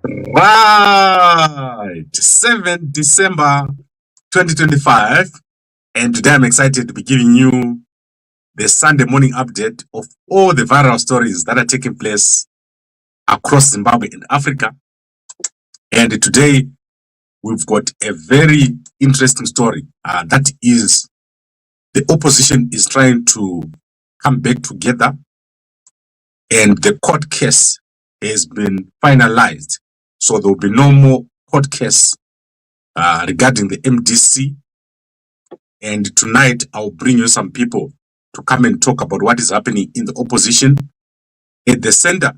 Right, 7 December 2025, and today I'm excited to be giving you the Sunday morning update of all the viral stories that are taking place across Zimbabwe and Africa. And today we've got a very interesting story. That is, the opposition is trying to come back together, and the court case has been finalized. So there will be no more court case regarding the MDC. And tonight I'll bring you some people to come and talk about what is happening in the opposition. At the center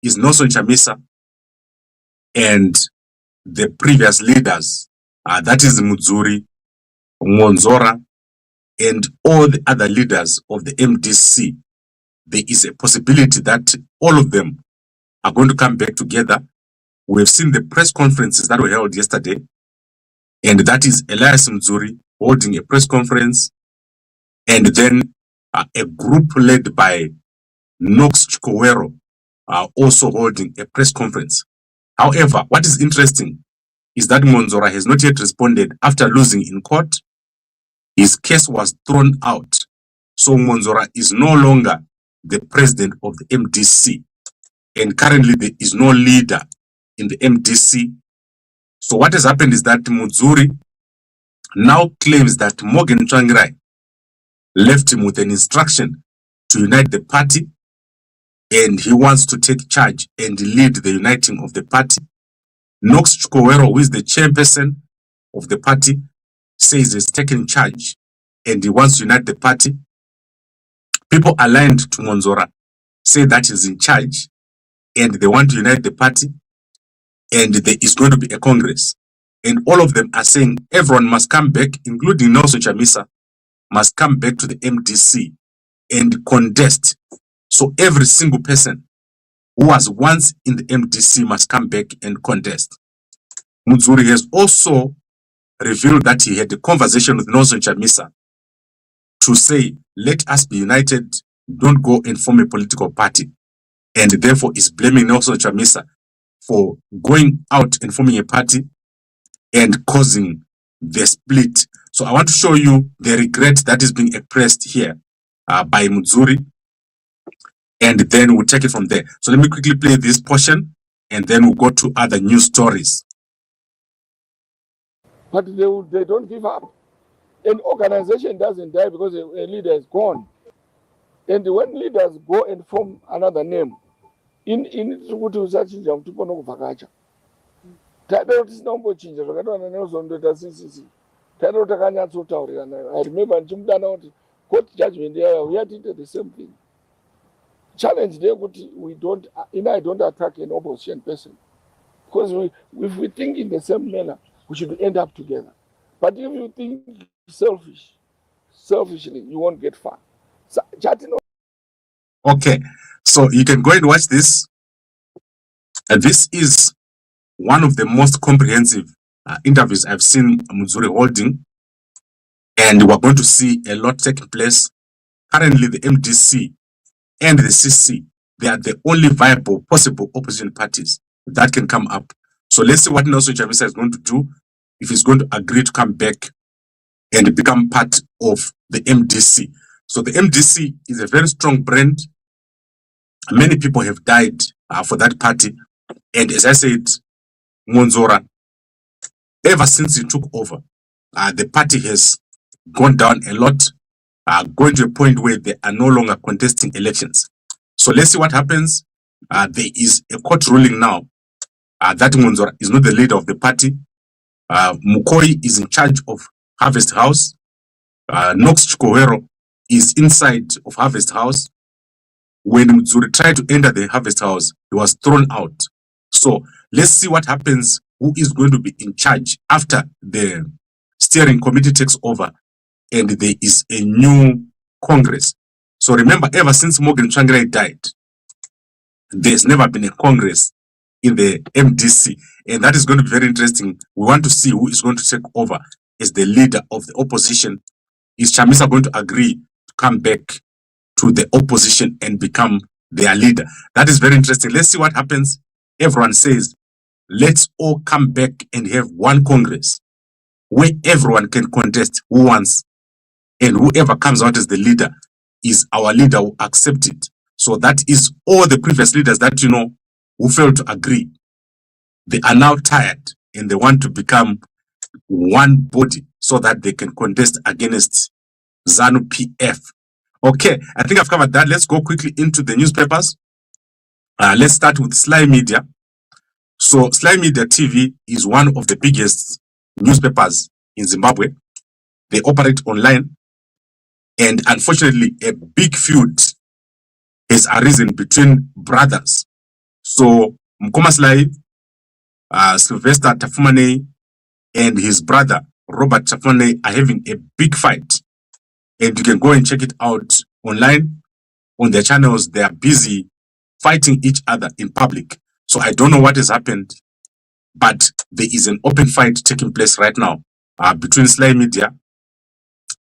is Chamisa and the previous leaders, that is Mudzuri, Monzora, and all the other leaders of the MDC. There is a possibility that all of them are going to come back together. We've seen the press conferences that were held yesterday, and that is Elias Mudzuri holding a press conference, and then a group led by NUST also holding a press conference. However, what is interesting is that Monzora has not yet responded after losing in court. His case was thrown out. So Monzora is no longer the president of the MDC, and currently there is no leader in the MDC. So what has happened is that Mudzuri now claims that Morgan Tsvangirai left him with an instruction to unite the party, and he wants to take charge and lead the uniting of the party. NUST, who is the chairperson of the party, says he's taken charge and he wants to unite the party. People aligned to Monzora say that he's in charge and they want to unite the party, and there is going to be a congress. And all of them are saying everyone must come back, including Nelson Chamisa, must come back to the MDC and contest. So every single person who was once in the MDC must come back and contest. Mudzuri has also revealed that he had a conversation with Nelson Chamisa to say, let us be united, don't go and form a political party. And therefore is blaming Nelson Chamisa for going out and forming a party and causing the split. So I want to show you the regret that is being expressed here by Mudzuri, and then we'll take it from there. So let me quickly play this portion, and then we'll go to other news stories. But they don't give up. An organization doesn't die because a leader is gone. And when leaders go and form another name, in kuti usachinja kuti pano kuvhakacha taida kuti sina kumbochinja zvakatowana Nelson ndoita CCC taida kuti takanyatsotaurira nayo. I remember ndichimudana kuti court judgment yayo we had did the same thing. Challenge there kuti I don't attack an opposition person, because if we think in the same manner we should end up together. But if you think selfishly, you won't get far. So, okay, so you can go and watch this. This is one of the most comprehensive interviews I've seen Mudzuri holding, and we're going to see a lot taking place. Currently, the MDC and the CC, they are the only viable possible opposition parties that can come up. So let's see what Nelson Chamisa is going to do, if he's going to agree to come back and become part of the MDC. So the MDC is a very strong brand. Many people have died for that party. And as I said, Monzora, ever since he took over, the party has gone down a lot, going to a point where they are no longer contesting elections. So let's see what happens. There is a court ruling now that Monzora is not the leader of the party. Mukoi is in charge of Harvest House. NUST is inside of Harvest House. When Mudzuri tried to enter the Harvest House, he was thrown out. So let's see what happens, who is going to be in charge after the steering committee takes over and there is a new Congress. So remember, ever since Morgan Tsvangirai died, there's never been a Congress in the MDC, and that is going to be very interesting. We want to see who is going to take over as the leader of the opposition. Is Chamisa going to agree to come back to the opposition and become their leader? That is very interesting. Let's see what happens. Everyone says, let's all come back and have one Congress where everyone can contest who wants, and whoever comes out as the leader is our leader who accept it. So that is all the previous leaders that, who failed to agree. They are now tired and they want to become one body so that they can contest against ZANU PF. Okay, I think I've covered that. Let's go quickly into the newspapers. Let's start with Sly Media. So Sly Media TV is one of the biggest newspapers in Zimbabwe. They operate online, and unfortunately a big feud has arisen between brothers. So Mkoma Sly, Sylvester Tafumane and his brother Robert Tafumane are having a big fight, and you can go and check it out online on their channels. They are busy fighting each other in public. So I don't know what has happened, but there is an open fight taking place right now between Sly Media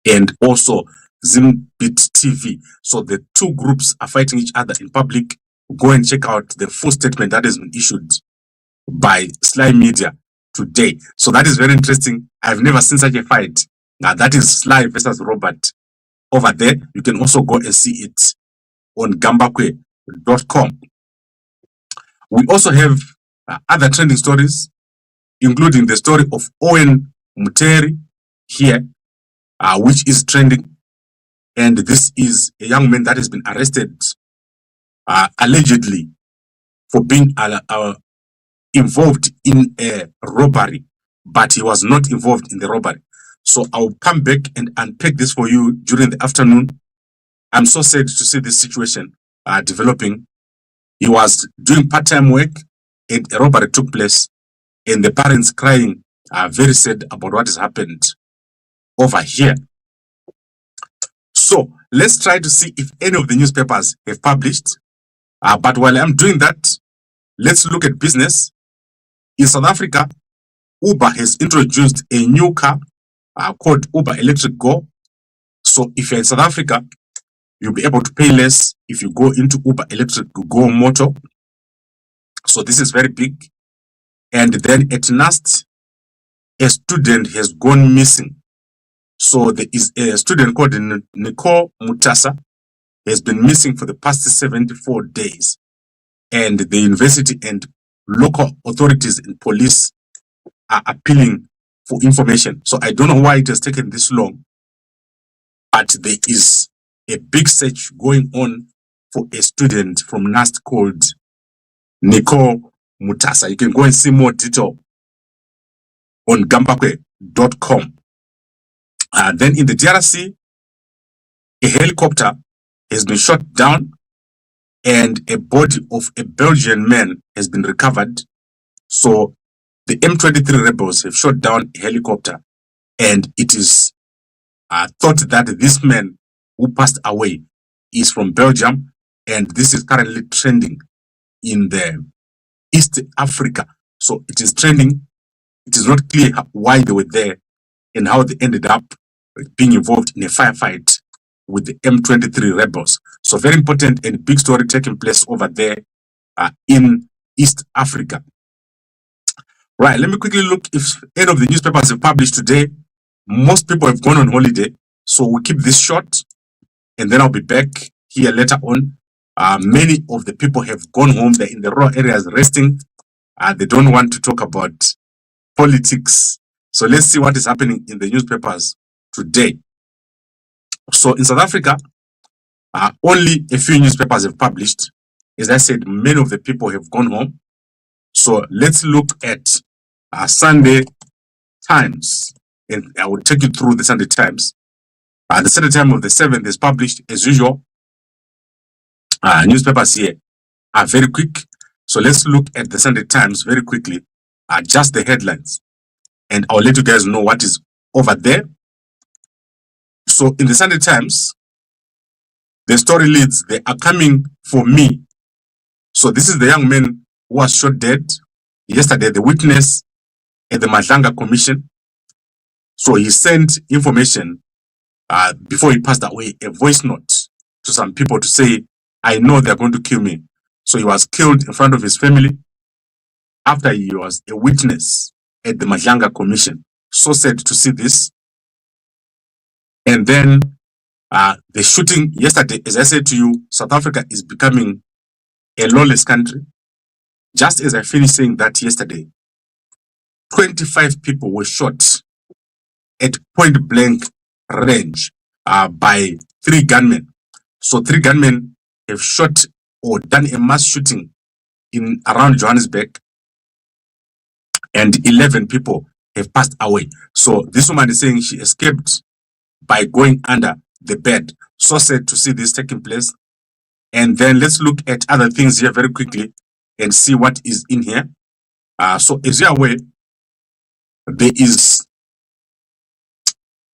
and also Zimbit TV. So the two groups are fighting each other in public. Go and check out the full statement that has been issued by Sly Media today. So that is very interesting. I've never seen such a fight. Now that is Sly versus Robert over there. You can also go and see it on Gambakwe.com. We also have other trending stories, including the story of Owen Mudzuri here, which is trending. And this is a young man that has been arrested allegedly for being involved in a robbery, but he was not involved in the robbery. So I'll come back and unpack this for you during the afternoon. I'm so sad to see this situation developing. He was doing part-time work and a robbery took place, and the parents crying are very sad about what has happened over here. So let's try to see if any of the newspapers have published. But while I'm doing that, let's look at business. In South Africa, Uber has introduced a new car called Uber Electric Go. So if you're in South Africa, you'll be able to pay less if you go into Uber Electric Go Moto. So this is very big. And then at NUST, a student has gone missing. So there is a student called Nicole Mutasa, has been missing for the past 74 days. And the university and local authorities and police are appealing for information. So I don't know why it has taken this long, but there is a big search going on for a student from NUST called Nicole Mutasa. You can go and see more detail on Gambakwe.com. Then in the DRC, a helicopter has been shot down and a body of a Belgian man has been recovered. So the M23 rebels have shot down a helicopter, and it is thought that this man who passed away is from Belgium, and this is currently trending in the East Africa. So it is trending. It is not clear why they were there and how they ended up being involved in a firefight with the M23 rebels. So very important and big story taking place over there in East Africa. Right, let me quickly look if any of the newspapers have published today. Most people have gone on holiday, so we'll keep this short and then I'll be back here later on. Many of the people have gone home. They're in the rural areas resting. They don't want to talk about politics. So let's see what is happening in the newspapers today. So in South Africa, only a few newspapers have published. As I said, many of the people have gone home. So let's look at Sunday Times, and I will take you through the Sunday Times. The Sunday Times of the 7th is published as usual. Newspapers here are very quick. So let's look at the Sunday Times very quickly, just the headlines, and I'll let you guys know what is over there. So in the Sunday Times, the story leads, they are coming for me. So this is the young man who was shot dead yesterday, the witness at the Madlanga Commission. So he sent information before he passed away, a voice note to some people to say, I know they're going to kill me. So he was killed in front of his family. after he was a witness at the Madlanga Commission. So sad to see this. And then the shooting yesterday, as I said to you, South Africa is becoming a lawless country. Just as I finished saying that yesterday, 25 people were shot at point blank range by 3 gunmen. So 3 gunmen have shot or done a mass shooting in around Johannesburg, and 11 people have passed away. So this woman is saying she escaped by going under the bed. So sad to see this taking place. And then let's look at other things here very quickly and see what is in here. So as you are aware, there is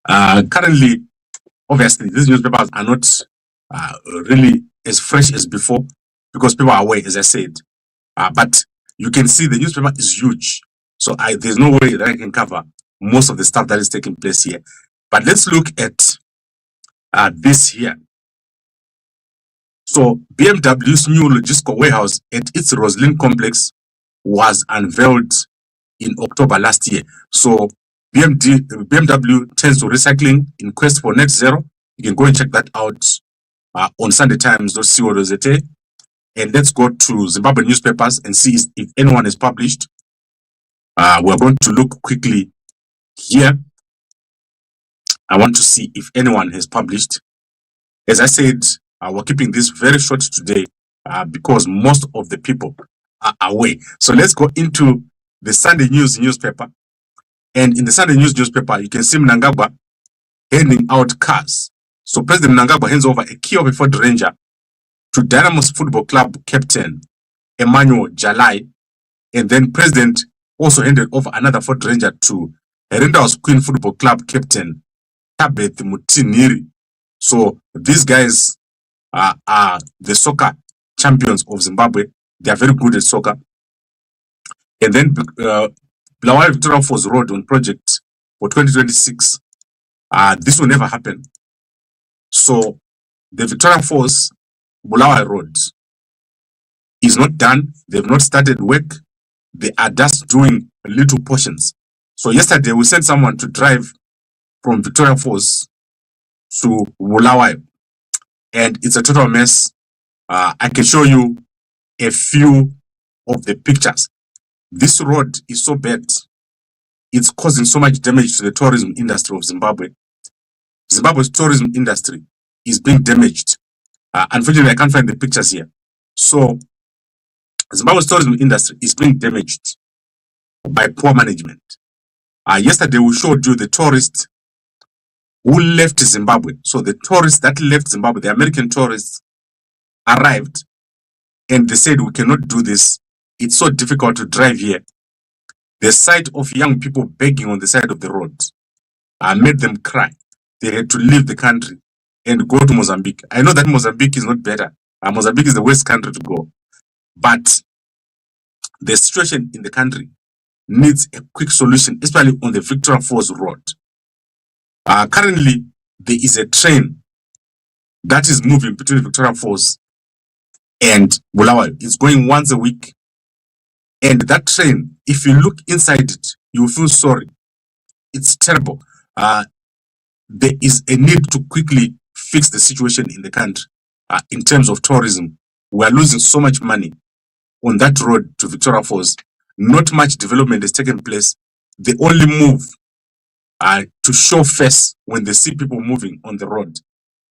currently, obviously, these newspapers are not really as fresh as before because people are away, as I said. But you can see the newspaper is huge. So there's no way that I can cover most of the stuff that is taking place here. But let's look at this here. So BMW's new logistical warehouse at its Roslyn complex was unveiled in October last year. So BMW turns to recycling in quest for net zero. You can go and check that out on sundaytimes.co.za. And let's go to Zimbabwe newspapers and see if anyone has published. We're going to look quickly here. I want to see if anyone has published. As I said, we're keeping this very short today because most of the people are away. So let's go into the Sunday News newspaper. And in the Sunday News newspaper, you can see Mnangagwa handing out cars. So President Mnangagwa hands over a key of a Ford Ranger to Dynamos Football Club captain Emmanuel Jalai. And then President also handed over another Ford Ranger to Renda's Queen Football Club captain Tabeth Mutiniri. So these guys are the soccer champions of Zimbabwe. They are very good at soccer. And then Bulawayo Victoria Falls Road on project for 2026. This will never happen. So the Victoria Falls Bulawayo Road is not done. They've not started work. They are just doing little portions. So yesterday we sent someone to drive from Victoria Falls to Bulawayo, and it's a total mess. I can show you a few of the pictures. This road is so bad. It's causing so much damage to the tourism industry of Zimbabwe. Zimbabwe's tourism industry is being damaged. Unfortunately, I can't find the pictures here. So Zimbabwe's tourism industry is being damaged by poor management. Yesterday, we showed you the tourists who left Zimbabwe. So the tourists that left Zimbabwe, the American tourists, arrived and they said, we cannot do this. It's so difficult to drive here. The sight of young people begging on the side of the road made them cry. They had to leave the country and go to Mozambique. I know that Mozambique is not better. Mozambique is the worst country to go. But the situation in the country needs a quick solution, especially on the Victoria Falls Road. Currently, there is a train that is moving between Victoria Falls and Bulawayo. It's going once a week. And that train, if you look inside it, you will feel sorry. It's terrible. There is a need to quickly fix the situation in the country in terms of tourism. We are losing so much money on that road to Victoria Falls. Not much development has taken place. They only move to show face when they see people moving on the road.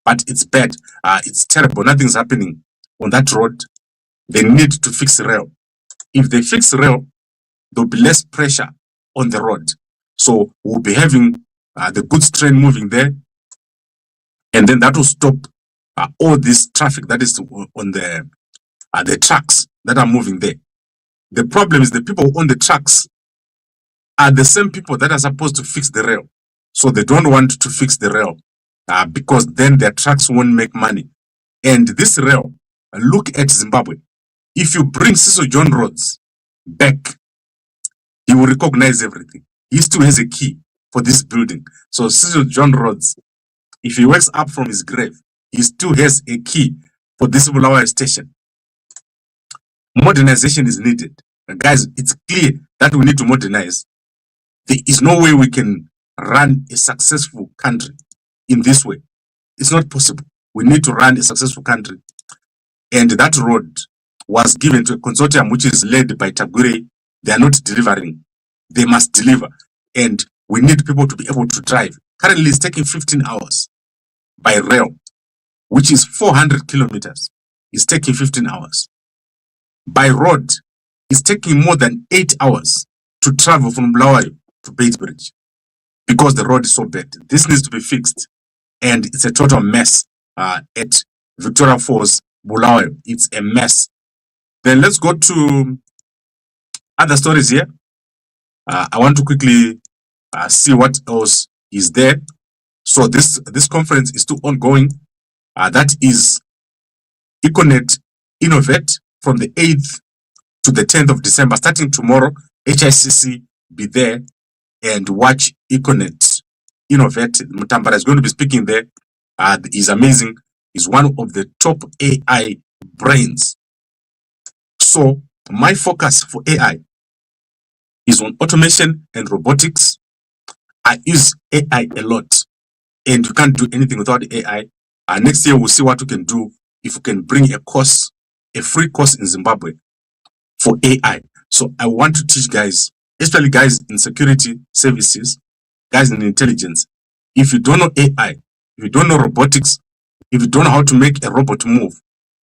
But it's bad. It's terrible. Nothing's happening on that road. They need to fix rail. If they fix rail, there'll be less pressure on the road. So we'll be having the goods train moving there. And then that will stop all this traffic that is on the trucks that are moving there. The problem is the people on the trucks are the same people that are supposed to fix the rail. So they don't want to fix the rail because then their trucks won't make money. And this rail, look at Zimbabwe. If you bring Siso John Rhodes back, he will recognize everything. He still has a key for this building. So Siso John Rhodes, if he wakes up from his grave, he still has a key for this Bulawayo station. Modernization is needed. Guys, it's clear that we need to modernize. There is no way we can run a successful country in this way. It's not possible. We need to run a successful country. And that road was given to a consortium which is led by Tagure. They are not delivering. They must deliver. And we need people to be able to drive. Currently, it's taking 15 hours by rail, which is 400 kilometers. It's taking 15 hours. By road, it's taking more than 8 hours to travel from Bulawayo to Bridge because the road is so bad. This needs to be fixed. And it's a total mess at Victoria Falls, Bulawayo. It's a mess. Then let's go to other stories here. I want to quickly see what else is there. So this conference is still ongoing. That is Econet Innovate from the 8th to the 10th of December. Starting tomorrow, HICC be there and watch Econet Innovate. Mutambara is going to be speaking there. He's amazing. He's one of the top AI brains. So my focus for AI is on automation and robotics. I use AI a lot, and you can't do anything without AI. Next year, we'll see what we can do if we can bring a course, a free course in Zimbabwe for AI. So I want to teach guys, especially guys in security services, guys in intelligence. If you don't know AI, if you don't know robotics, if you don't know how to make a robot move,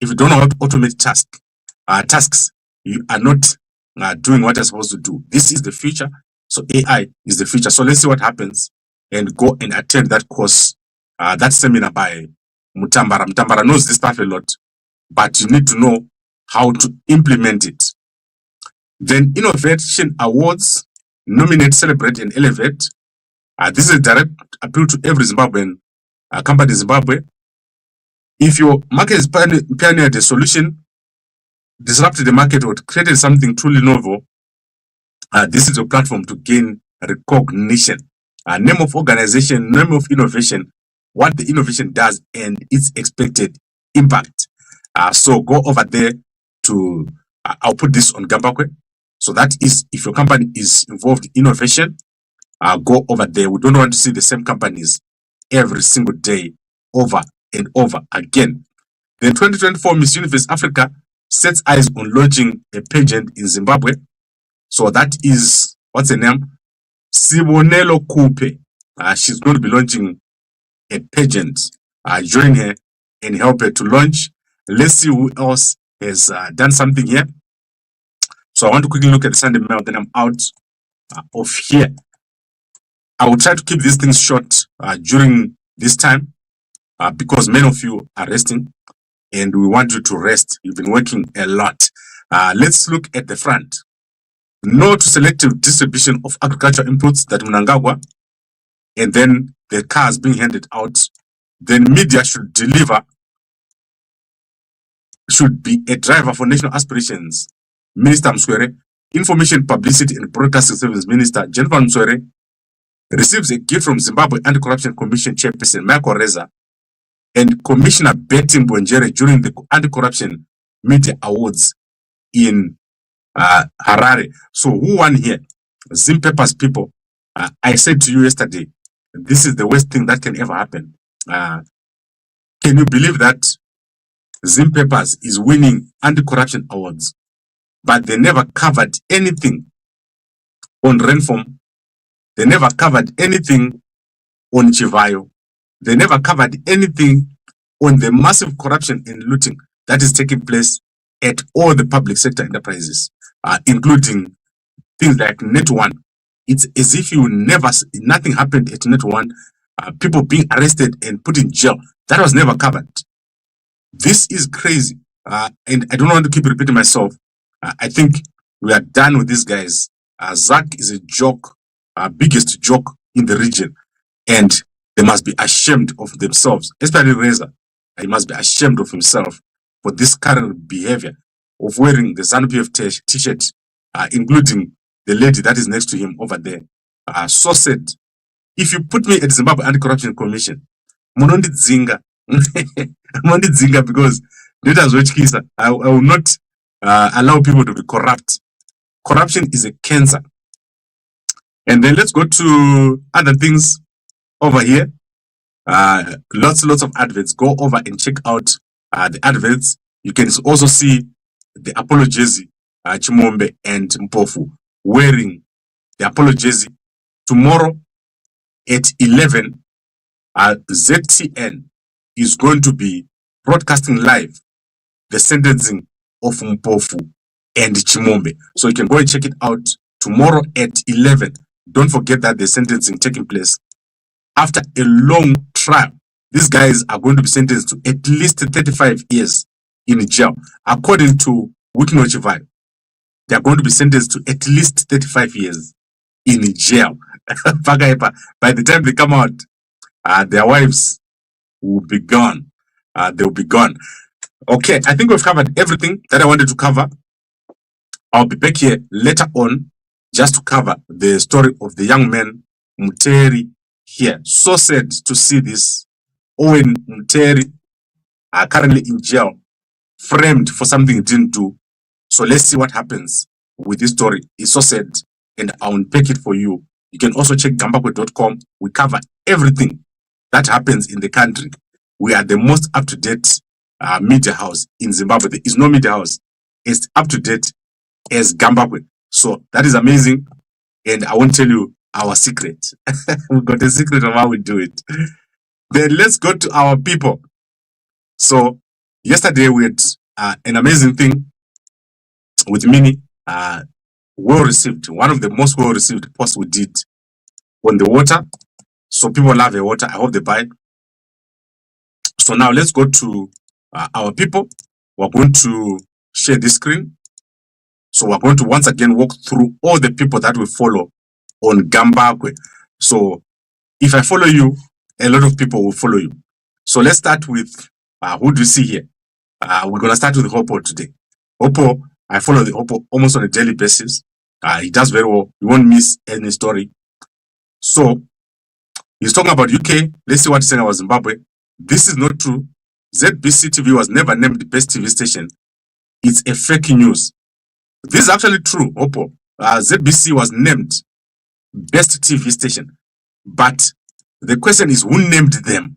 if you don't know how to automate tasks, you are not doing what you're supposed to do. This is the future. So AI is the future. So let's see what happens and go and attend that course, that seminar by Mutambara. Mutambara knows this stuff a lot, but you need to know how to implement it. Then Innovation Awards, nominate, celebrate, and elevate. This is a direct appeal to every Zimbabwean company in Zimbabwe. If your market is pioneered a solution, disrupted the market, or created something truly novel, this is a platform to gain recognition. Name of organization, name of innovation, what the innovation does, and its expected impact. So go over there to, I'll put this on Gambakwe. So that is, if your company is involved in innovation, go over there. We don't want to see the same companies every single day over and over again. Then 2024 Miss Universe Africa sets eyes on launching a pageant in Zimbabwe. So that is, what's her name? Sibonelo Kupe. She's going to be launching a pageant. Join her and help her to launch. Let's see who else has done something here. So I want to quickly look at the Sunday Mail, then I'm out of here. I will try to keep these things short during this time because many of you are resting and we want you to rest. You've been working a lot. Let's look at the front. No to selective distribution of agricultural inputs, that Mnangagwa, and then the cars being handed out. Then media should deliver, should be a driver for national aspirations. Minister Mswere, Information, Publicity and Broadcasting Service Minister Jennifer Mswere receives a gift from Zimbabwe Anti-Corruption Commission Chairperson Michael Reza and Commissioner Betty Mbonjere during the Anti-Corruption Media Awards in Harare. So who won here? Zimbabwe's people. I said to you yesterday, this is the worst thing that can ever happen. Can you believe that Zimbabwe's is winning anti-corruption awards, but they never covered anything on Renform. They never covered anything on Chivayo. They never covered anything on the massive corruption and looting that is taking place at all the public sector enterprises, including things like Net One. It's as if nothing happened at Net One. People being arrested and put in jail. That was never covered. This is crazy. And I don't want to keep repeating myself. I think we are done with these guys. Zach is a joke, biggest joke in the region. And they must be ashamed of themselves, especially Reza. He must be ashamed of himself for this current behavior of wearing the ZANU-PF t-shirt, including the lady that is next to him over there. So said, if you put me at Zimbabwe Anti-Corruption Commission, Monondi Zinga, Monondi Zinga, because I will not allow people to be corrupt corruption is a cancer. And then let's go to other things over here. Lots of adverts. Go over and check out the adverts. You can also see the Apollo jersey, Chimombe and Mpofu wearing the Apollo jersey. Tomorrow at 11, ZTN is going to be broadcasting live the sentencing of Mpofu and Chimombe. So you can go and check it out tomorrow at 11. Don't forget that the sentencing taking place after a long trial. These guys are going to be sentenced to at least 35 years in jail. According to Withdrawal, they are going to be sentenced to at least 35 years in jail. By the time they come out, their wives will be gone. They will be gone. Okay, I think we've covered everything that I wanted to cover. I'll be back here later on just to cover the story of the young man Muteri here. So sad to see this. Owen Muteri currently in jail, framed for something he didn't do. So let's see what happens with this story. It's so sad, and I'll unpack it for you. You can also check Gambakwe.com. We cover everything that happens in the country. We are the most up-to-date media house in Zimbabwe. There is no media house as up-to-date as Gambakwe. So that is amazing, and I won't tell you our secret. We've got a secret of how we do it. Then let's go to our people. So yesterday we had an amazing thing with Mini. Well received, one of the most well received posts we did on the water. So people love the water. I hope they buy. So now let's go to our people. We're going to share this screen. So we're going to once again walk through all the people that we follow on Gambakwe. So if I follow you, a lot of people will follow you. So let's start with who do you see here? We're going to start with Hopo today. Hopo, I follow the Hopo almost on a daily basis. He does very well. You won't miss any story. So he's talking about UK. Let's see what he's saying about Zimbabwe. This is not true. ZBC TV was never named the best TV station. It's a fake news. This is actually true, Hopo. ZBC was named best TV station. But the question is, who named them?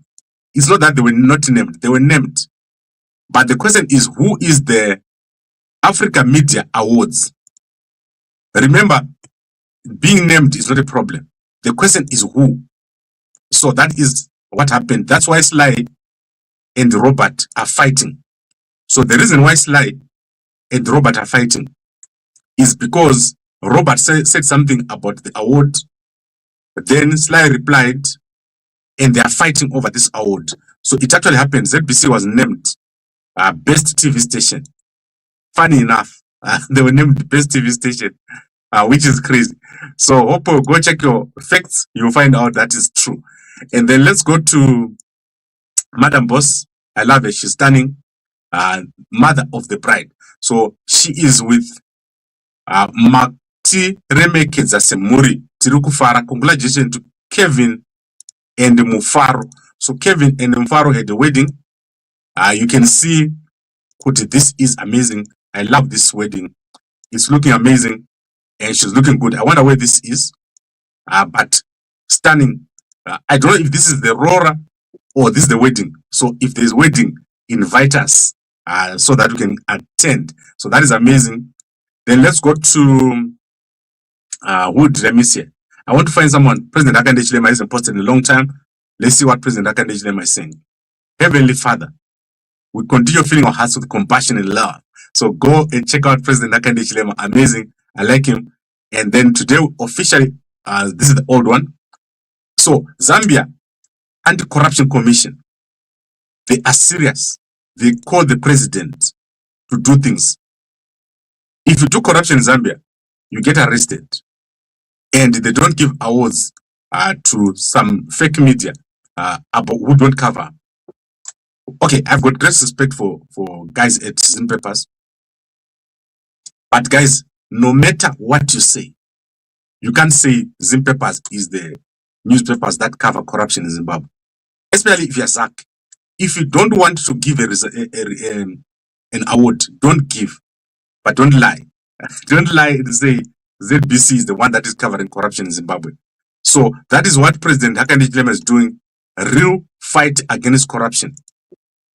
It's not that they were not named. They were named. But the question is, who is the Africa Media Awards? Remember, being named is not a problem. The question is who. So that is what happened. That's why Sly and Robert are fighting. So the reason why Sly and Robert are fighting is because Robert said something about the award. Then Sly replied, and they are fighting over this award. So it actually happened. ZBC was named best TV station. Funny enough, they were named the best TV station, which is crazy. So Hopo, go check your facts. You'll find out that is true. And then let's go to Madam Boss. I love her. She's stunning. Mother of the bride. So she is with Makti Remekeza Semuri Tirukufara. Congratulations to Kevin and Mufaro. So Kevin and Mufaro had a wedding. You can see this is amazing. I love this wedding. It's looking amazing and she's looking good. I wonder where this is, but stunning. I don't know if this is the Rora or this is the wedding. So if there's wedding, invite us so that we can attend. So that is amazing. Then let's go to who did I miss here? I want to find someone. President Akande Chilema hasn't posted in a long time. Let's see what President Akande Chilema is saying. Heavenly Father, we continue filling our hearts with compassion and love. So go and check out President Akande Chilema. Amazing. I like him. And then today, officially, this is the old one. So Zambia Anti-Corruption Commission, they are serious. They call the president to do things. If you do corruption in Zambia, you get arrested. And they don't give awards to some fake media about who don't cover. Okay, I've got great respect for guys at Citizen Papers. But guys, no matter what you say, you can't say Zim Papers is the newspapers that cover corruption in Zimbabwe. Especially if you're Zach. If you don't want to give an award, don't give. But don't lie. Don't lie and say ZBC is the one that is covering corruption in Zimbabwe. So that is what President Hakainde Hichilema is doing. A real fight against corruption.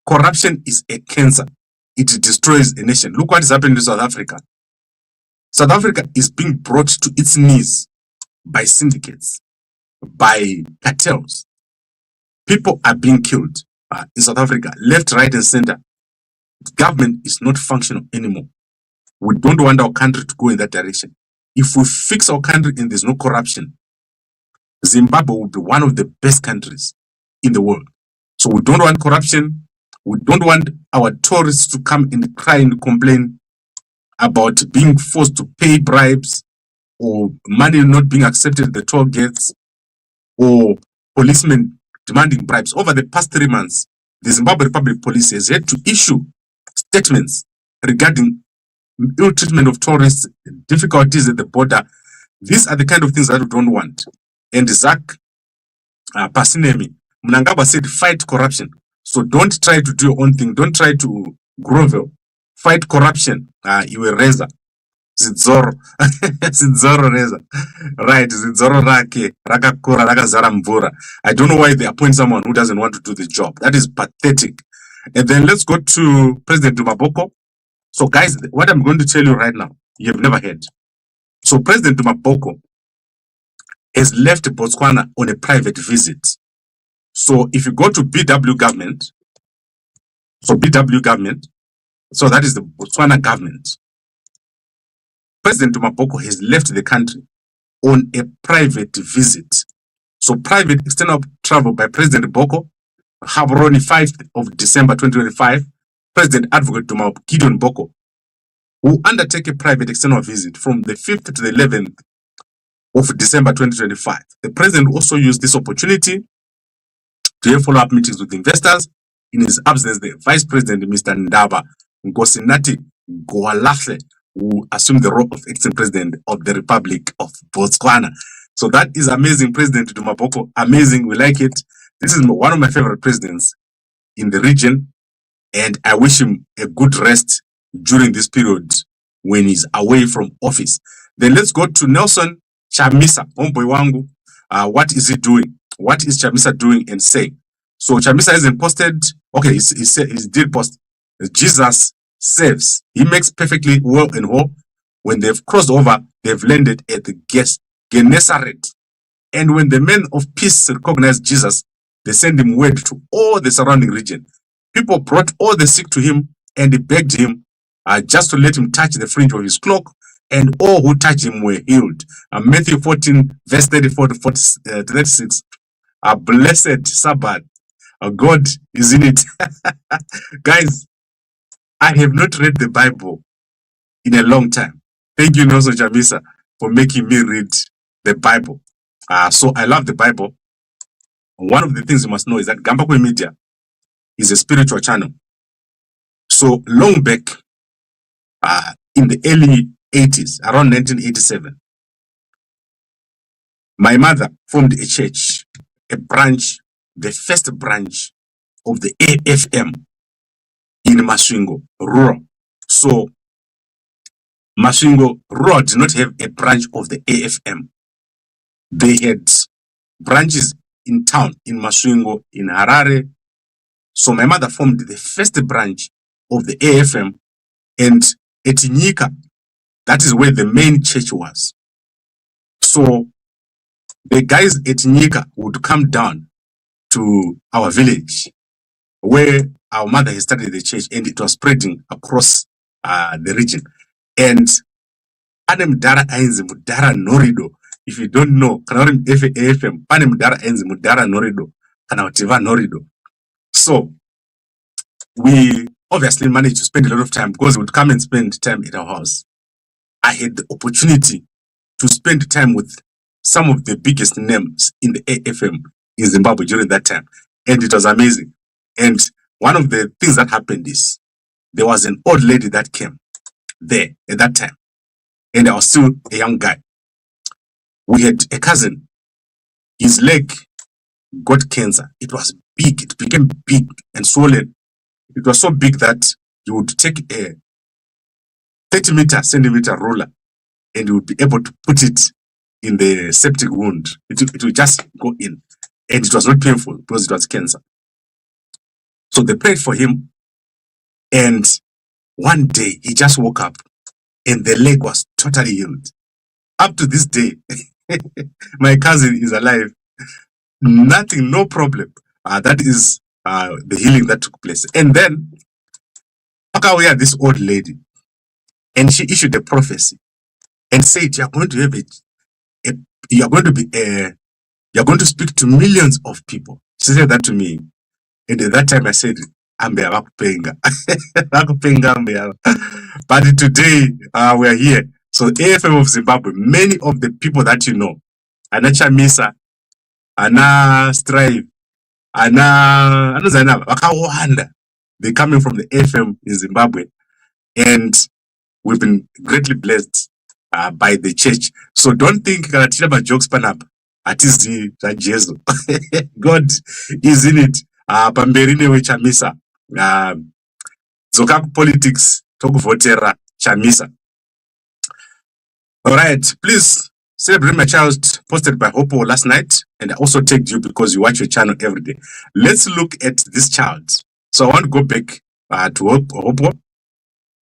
Corruption is a cancer. It destroys a nation. Look what is happening to South Africa. South Africa is being brought to its knees by syndicates, by cartels. People are being killed in South Africa, left, right, and center. The government is not functional anymore. We don't want our country to go in that direction. If we fix our country and there's no corruption, Zimbabwe will be one of the best countries in the world. So we don't want corruption. We don't want our tourists to come and cry and complain about being forced to pay bribes or money not being accepted at the toll gates or policemen demanding bribes. Over the past 3 months, the Zimbabwe Republic Police has had to issue statements regarding ill treatment of tourists, difficulties at the border. These are the kind of things that we don't want. And Zach Pasinemi, Mnangagwa said, fight corruption. So don't try to do your own thing. Don't try to grovel. Fight corruption. You will reza. Zidzoro. Zidzoro reza. Right. Zidzoro rake. Rakakura. Rakazara mvura. I don't know why they appoint someone who doesn't want to do the job. That is pathetic. And then let's go to President Dumaboko. So guys, what I'm going to tell you right now, you have never heard. So President Dumaboko has left Botswana on a private visit. So if you go to BW government, so that is the Botswana government, President Dumaboko has left the country on a private visit. So private external travel by President Boko, Gaborone 5th of December 2025, President Advocate Gideon Boko will undertake a private external visit from the 5th to the 11th of December 2025. The president also used this opportunity to have follow-up meetings with investors. In his absence, the Vice President, Mr. Ndaba Ngosinati Goalahle, who assumed the role of acting president of the Republic of Botswana. So that is amazing, President Dumaboko. Amazing, we like it. This is one of my favorite presidents in the region, and I wish him a good rest during this period when he's away from office. Then let's go to Nelson Chamisa, homeboy wangu. What is he doing? What is Chamisa doing and saying? So Chamisa hasn't posted. Okay, he did post. Jesus saves. He makes perfectly well and whole. When they've crossed over, they've landed at the Gennesaret. And when the men of peace recognized Jesus, they sent him word to all the surrounding region. People brought all the sick to him and they begged him just to let him touch the fringe of his cloak, and all who touched him were healed. Matthew 14, verse 34 to 36. Blessed Sabbath. God is in it. Guys, I have not read the Bible in a long time. Thank you, Nelson Chamisa, for making me read the Bible. So I love the Bible. One of the things you must know is that Gambakwe Media is a spiritual channel. So long back, in the early 80s, around 1987, my mother formed a church, a branch, the first branch of the AFM in Masvingo Rural. So Masvingo Rural did not have a branch of the AFM. They had branches in town, in Masvingo, in Harare. So my mother formed the first branch of the AFM, and at Nyika, that is where the main church was. So the guys at Nyika would come down to our village where our mother had started the church, and it was spreading across the region. And Panem Dara Ainzi Mudara Norido. If you don't know, Kanarim AFM, Panem Dara Ainzi Mudara Norido, Kanawativa Norido. So we obviously managed to spend a lot of time because we would come and spend time at our house. I had the opportunity to spend time with some of the biggest names in the AFM in Zimbabwe during that time. And it was amazing. And one of the things that happened is there was an old lady that came there at that time. And I was still a young guy. We had a cousin. His leg got cancer. It was big. It became big and swollen. It was so big that you would take a 30 centimeter ruler, and you will be able to put it in the septic wound. It will just go in. And it was not painful because it was cancer. So they prayed for him. And one day he just woke up and the leg was totally healed. Up to this day, my cousin is alive. Nothing, no problem. That is the healing that took place. And then, we had this old lady, and she issued a prophecy and said, "You're going to have you're going to speak to millions of people." She said that to me, and at that time I said, "Ambe abakupenga." But today we are here. So AFM of Zimbabwe, many of the people that you know, Ana Chamisa, Ana Strive, Ana Zanaba, Wakawanda, they're coming from the AFM in Zimbabwe, and we've been greatly blessed by the church. So don't think that jokes pan up. At Jesus. God is in it. Pamberine we Chamisa. Zoka politics, talk votera Chamisa. All right, please celebrate my child posted by Hopo last night, and I also tagged you because you watch your channel every day. Let's look at this child. So I want to go back to Hopo.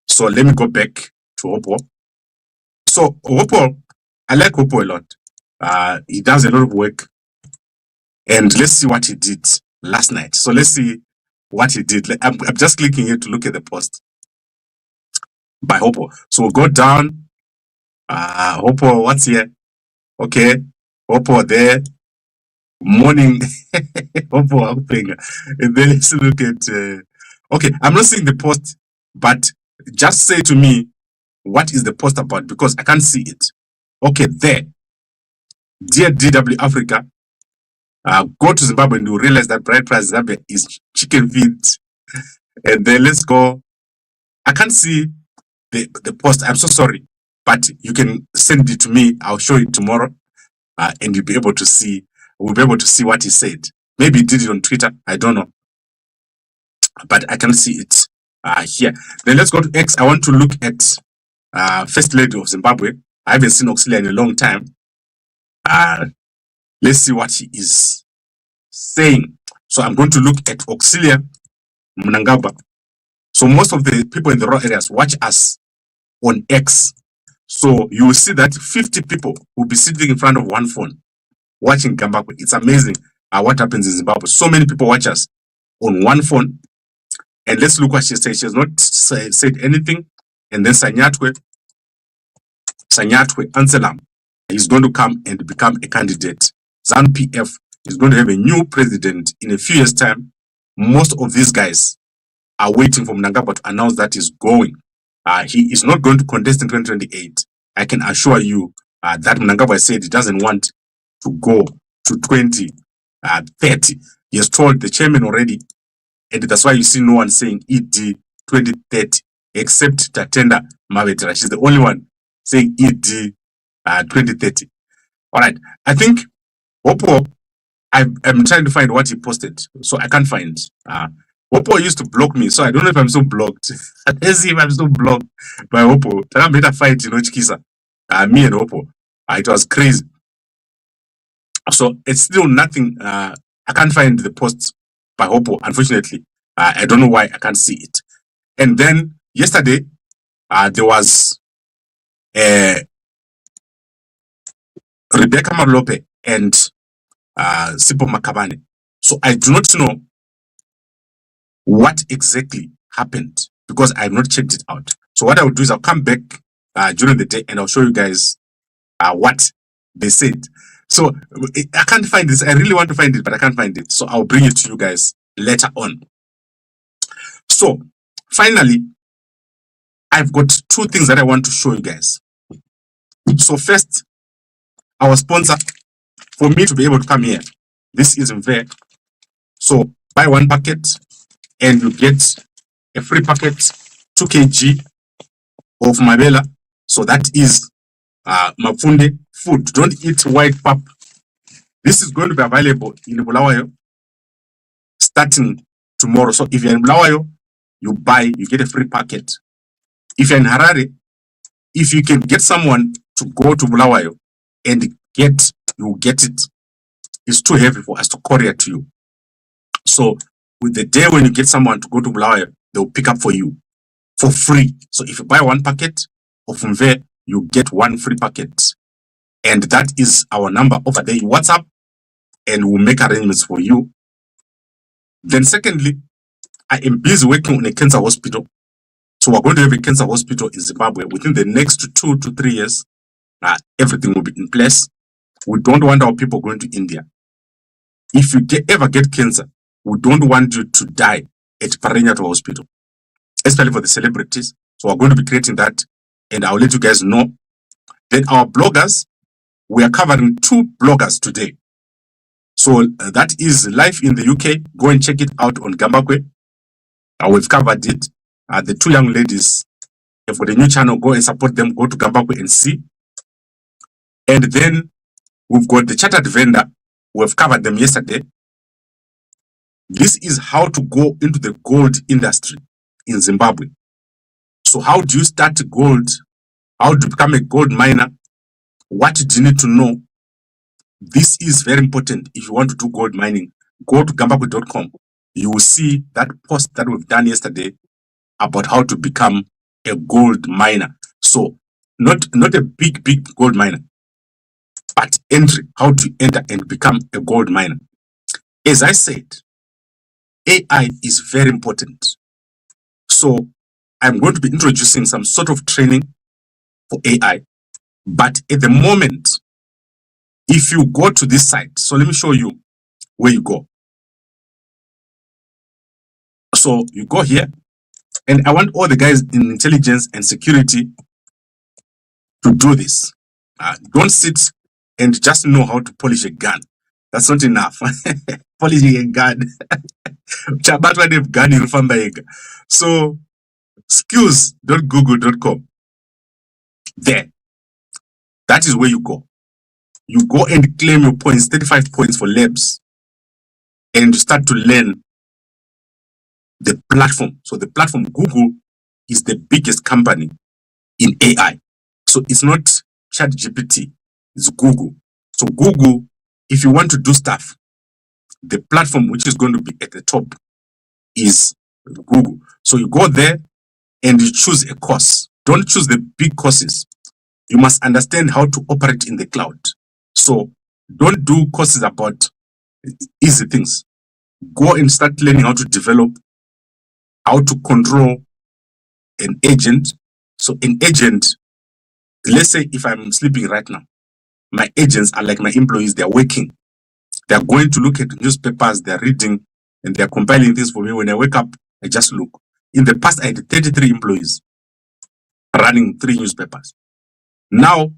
So let me go back to Hopo. So Hopo, I like Hopo a lot. He does a lot of work, and let's see what he did last night. So let's see what he did. I'm just clicking here to look at the post by Hopo. So we'll go down. Hopo, what's here? Okay, Hopo there. Morning. Hopo, and then let's look at. Okay, I'm not seeing the post, but just say to me what is the post about because I can't see it. Okay, there. Dear DW Africa, go to Zimbabwe and you realize that bride price Zimbabwe is chicken feet. And then let's go. I can't see the post. I'm so sorry, but you can send it to me. I'll show it tomorrow, and you'll be able to see. We'll be able to see what he said. Maybe he did it on Twitter. I don't know, but I can see it here. Then let's go to X. I want to look at First Lady of Zimbabwe. I haven't seen Auxilia in a long time. Let's see what she is saying. So I'm going to look at Auxilia Mnangagwa. So most of the people in the rural areas watch us on X. So you will see that 50 people will be sitting in front of one phone watching Gambakwe. It's amazing what happens in Zimbabwe. So many people watch us on one phone. And let's look what she said. She has not said anything. And then Sanyatwe Anselam is going to come and become a candidate. ZANU-PF is going to have a new president in a few years' time. Most of these guys are waiting for Mnangagwa to announce that he's going. He is not going to contest in 2028. I can assure you that Mnangagwa said he doesn't want to go to 2030. He has told the chairman already, and that's why you see no one saying ED 2030 except Tatenda Mavetera. She's the only one saying ED 2030. All right. I think Hopo, I'm trying to find what he posted, so I can't find. Hopo used to block me, so I don't know if I'm so blocked. Let's see if I'm so blocked by Hopo. I made a fight, Chikisa. Me and Hopo. It was crazy. So it's still nothing. I can't find the posts by Hopo, unfortunately. I don't know why I can't see it. And then yesterday, there was Rebecca Marlope and Sipo Makabane. So I do not know what exactly happened because I have not checked it out. So what I will do is I'll come back during the day and I'll show you guys what they said. So I can't find this. I really want to find it, but I can't find it. So I'll bring it to you guys later on. So finally, I've got two things that I want to show you guys. So first, our sponsor, for me to be able to come here, this is fair. So buy one packet and you get a free packet, 2 kg of mabela. So that is mafunde food. Don't eat white pap. This is going to be available in Bulawayo starting tomorrow. So if you're in Bulawayo, you buy, you get a free packet. If you're in Harare, if you can get someone to go to Bulawayo and you get it, it's too heavy for us to courier to you. So with the day when you get someone to go to Bulawayo, they'll pick up for you for free. So if you buy one packet of Mve, you get one free packet. And that is our number over there in WhatsApp, and we'll make arrangements for you. Then secondly, I am busy working on a cancer hospital. So we're going to have a cancer hospital in Zimbabwe within the next 2 to 3 years. Everything will be in place. We don't want our people going to India. If you ever get cancer, we don't want you to die at Parenyato Hospital, especially for the celebrities. So we're going to be creating that, and I'll let you guys know. Then our bloggers, we are covering 2 bloggers today. So that is Life in the UK. Go and check it out on Gambakwe. We've covered it. The 2 young ladies, for the new channel, go and support them. Go to Gambakwe and see. And then we've got the chartered vendor. We've covered them yesterday. This is how to go into the gold industry in Zimbabwe. So how do you start gold? How to become a gold miner? What do you need to know? This is very important. If you want to do gold mining, go to gambakwe.com. You will see that post that we've done yesterday about how to become a gold miner. So not a big gold miner, but entry, how to enter and become a gold miner. As I said, AI is very important. So I'm going to be introducing some sort of training for AI. But at the moment, if you go to this site, so let me show you where you go. So you go here, and I want all the guys in intelligence and security to do this. Don't sit and just know how to polish a gun. That's not enough. Polishing a gun. So skills.google.com. There. That is where you go. You go and claim your points, 35 points for labs. And you start to learn the platform. So the platform, Google, is the biggest company in AI. So it's not ChatGPT, it's Google. So Google, if you want to do stuff, the platform which is going to be at the top is Google. So you go there and you choose a course. Don't choose the big courses. You must understand how to operate in the cloud. So don't do courses about easy things. Go and start learning how to develop, how to control an agent. So an agent, let's say if I'm sleeping right now, my agents are like my employees. They're working. They're going to look at newspapers, they're reading, and they're compiling things for me. When I wake up, I just look. In the past, I had 33 employees running 3 newspapers. Now,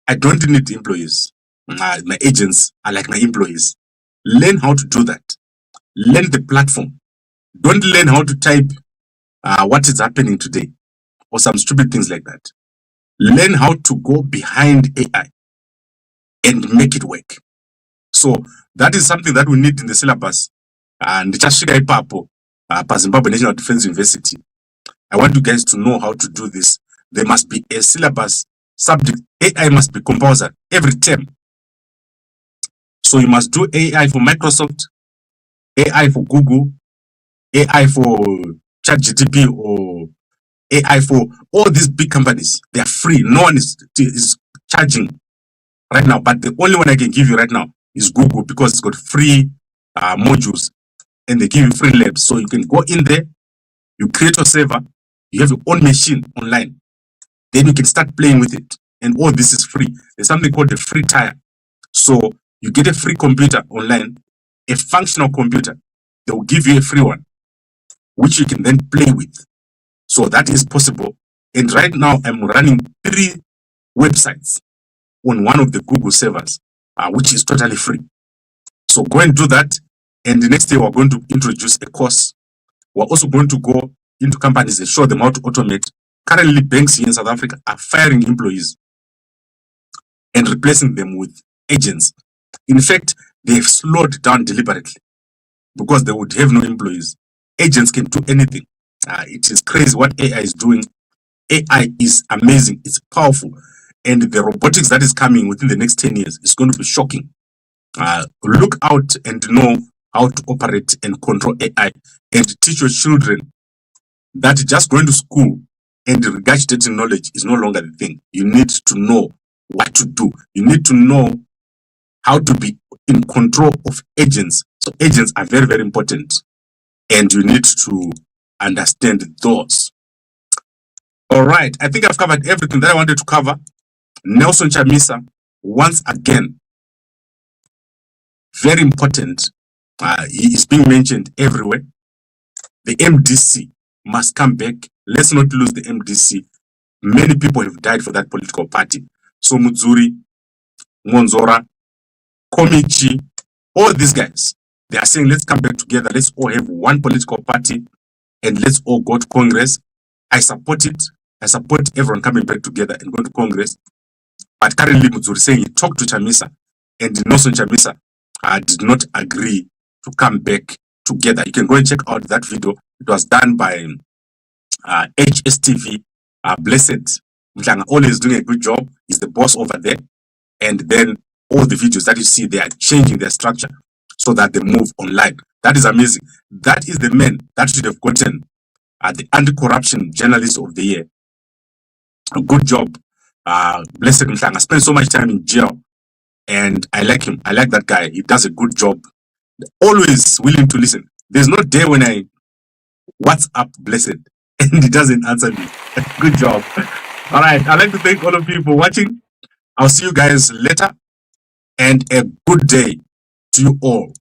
I don't need employees. My agents are like my employees. Learn how to do that. Learn the platform. Don't learn how to type what is happening today or some stupid things like that. Learn how to go behind AI and make it work. So that is something that we need in the syllabus. And Zimbabwe National Defense University. I want you guys to know how to do this. There must be a syllabus subject. AI must be compulsory every term. So you must do AI for Microsoft, AI for Google, AI for ChatGPT, or AI for all these big companies. They are free. No one is charging right now. But the only one I can give you right now is Google, because it's got free modules and they give you free labs. So you can go in there, you create your server, you have your own machine online. Then you can start playing with it. And all this is free. There's something called a free tier. So you get a free computer online, a functional computer. They will give you a free one, which you can then play with. So that is possible. And right now I'm running 3 websites on one of the Google servers, which is totally free. So go and do that. And the next day we're going to introduce a course. We're also going to go into companies and show them how to automate. Currently, banks here in South Africa are firing employees and replacing them with agents. In fact, they have slowed down deliberately because they would have no employees. Agents can do anything. It is crazy what AI is doing. AI is amazing. It's powerful. And the robotics that is coming within the next 10 years is going to be shocking. Look out and know how to operate and control AI, and teach your children that just going to school and regurgitating knowledge is no longer the thing. You need to know what to do. You need to know how to be in control of agents. So agents are very, very important, and you need to understand those. All right, I think I've covered everything that I wanted to cover. Nelson Chamisa, once again, very important. He is being mentioned everywhere. The MDC must come back. Let's not lose the MDC. Many people have died for that political party. So Mudzuri, Monzora, Komichi, all these guys, they are saying, let's come back together. Let's all have one political party and let's all go to Congress. I support it. I support everyone coming back together and going to Congress. But currently Mudzuri saying he talked to Chamisa, and Nelson Chamisa did not agree to come back together. You can go and check out that video. It was done by HSTV. Blessed Mhlanga, always doing a good job. He's the boss over there. And then all the videos that you see, they are changing their structure so that they move online. That is amazing. That is the man that should have gotten the anti-corruption journalist of the year. A good job. Blessed Mhlanga spent so much time in jail, and I like him. I like that guy. He does a good job. Always willing to listen. There's no day when I WhatsApp Blessed and he doesn't answer me. Good job. All right. I'd like to thank all of you for watching. I'll see you guys later, and a good day to you all.